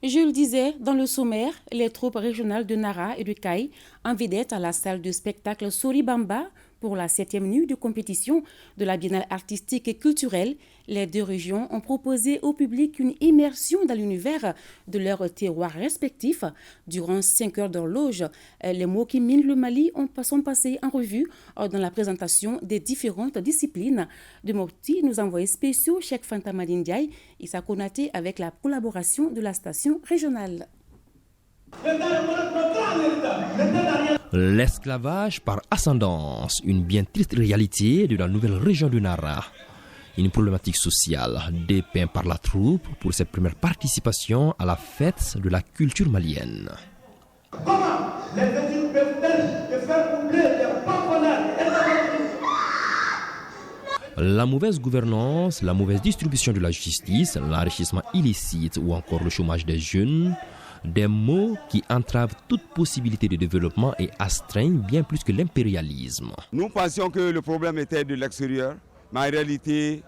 Je le disais, dans le sommaire, les troupes régionales de Nara et de Kai en vedette à la salle de spectacle Soribamba pour la 7e nuit de compétition de la Biennale artistique et culturelle. Les deux régions ont proposé au public une immersion dans l'univers de leurs terroirs respectifs. Durant 5 heures d'horloge, les mots qui minent le Mali sont passés en revue dans la présentation des différentes disciplines. De Mopti, nos envoyés spéciaux, Cheikh Fanta Madindiaye, Issa Konaté avec la collaboration de la station régionale. L'esclavage par ascendance, une bien triste réalité de la nouvelle région du Nara. Une problématique sociale dépeinte par la troupe pour cette première participation à la fête de la culture malienne. Comment les études peuvent-elles faire oublier les pavonnages? La mauvaise gouvernance, la mauvaise distribution de la justice, l'enrichissement illicite ou encore le chômage des jeunes, des mots qui entravent toute possibilité de développement et astreignent bien plus que l'impérialisme. Nous pensions que le problème était de l'extérieur, mais en réalité,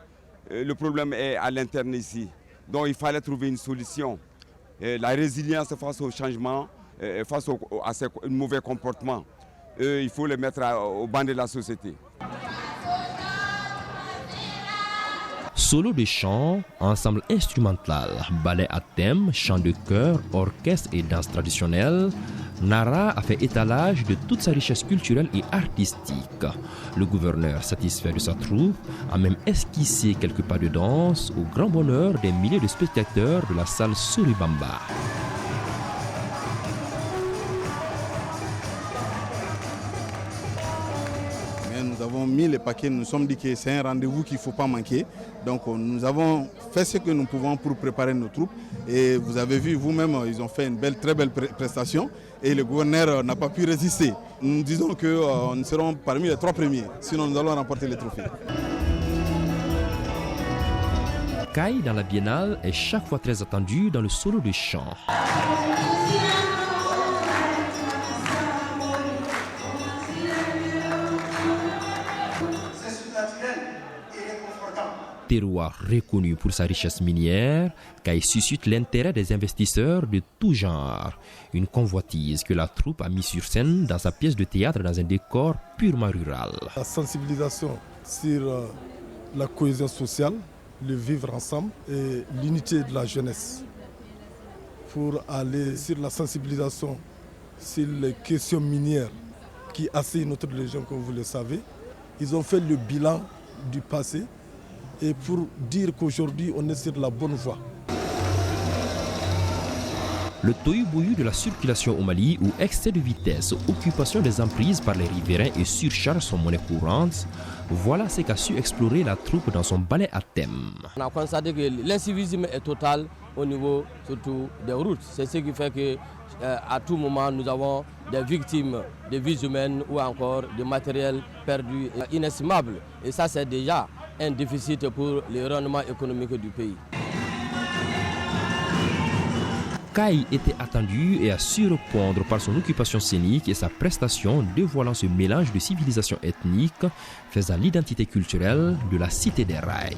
le problème est à l'interne ici. Donc il fallait trouver une solution. La résilience face au changement, face à ces mauvais comportements, il faut les mettre au banc de la société. Solo de chant, ensemble instrumental, ballet à thème, chant de chœur, orchestre et danse traditionnelle, Nara a fait étalage de toute sa richesse culturelle et artistique. Le gouverneur, satisfait de sa troupe, a même esquissé quelques pas de danse au grand bonheur des milliers de spectateurs de la salle Soribamba. Nous avons mis les paquets, nous nous sommes dit que c'est un rendez-vous qu'il ne faut pas manquer. Donc nous avons fait ce que nous pouvons pour préparer nos troupes. Et vous avez vu vous-même, ils ont fait une très belle prestation. Et le gouverneur n'a pas pu résister. Nous disons que nous serons parmi les 3 premiers, sinon nous allons remporter les trophées. Kai dans la Biennale est chaque fois très attendu dans le solo de chant. Terroir reconnu pour sa richesse minière, Kai suscite l'intérêt des investisseurs de tout genre. Une convoitise que la troupe a mis sur scène dans sa pièce de théâtre dans un décor purement rural. La sensibilisation sur la cohésion sociale, le vivre ensemble et l'unité de la jeunesse. Pour aller sur la sensibilisation sur les questions minières qui assaillent notre région, comme vous le savez, ils ont fait le bilan du passé. Et pour dire qu'aujourd'hui, on est sur la bonne voie. Le tohu-bohu de la circulation au Mali où excès de vitesse, occupation des emprises par les riverains et surcharge sont monnaie courante, voilà ce qu'a su explorer la troupe dans son ballet à thème. On a constaté que l'incivisme est total au niveau surtout des routes. C'est ce qui fait qu'à tout moment, nous avons des victimes de vies humaines ou encore de matériel perdu inestimable. Et ça, c'est déjà un déficit pour le rendement économique du pays. Kai était attendu et a su répondre par son occupation scénique et sa prestation dévoilant ce mélange de civilisation ethnique faisant l'identité culturelle de la cité des rails.